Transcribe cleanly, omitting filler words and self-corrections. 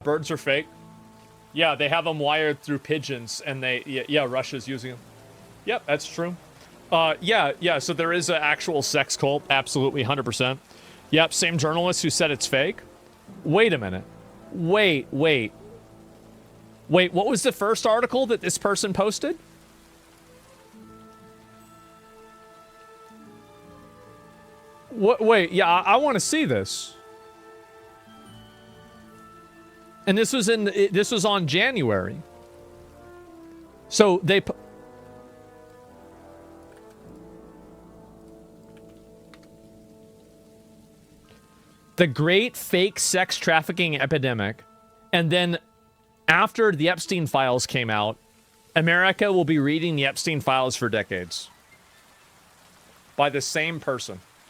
Birds are fake. Yeah, they have them wired through pigeons, and yeah, Russia's using them. Yep, that's true. Yeah, so there is an actual sex cult, absolutely, 100%. Yep, same journalist who said it's fake. Wait a minute. Wait, what was the first article that this person posted? Wait, yeah, I want to see this. And this was on January. So they the great fake sex trafficking epidemic, and then after the Epstein files came out, America will be reading the Epstein files for decades by the same person.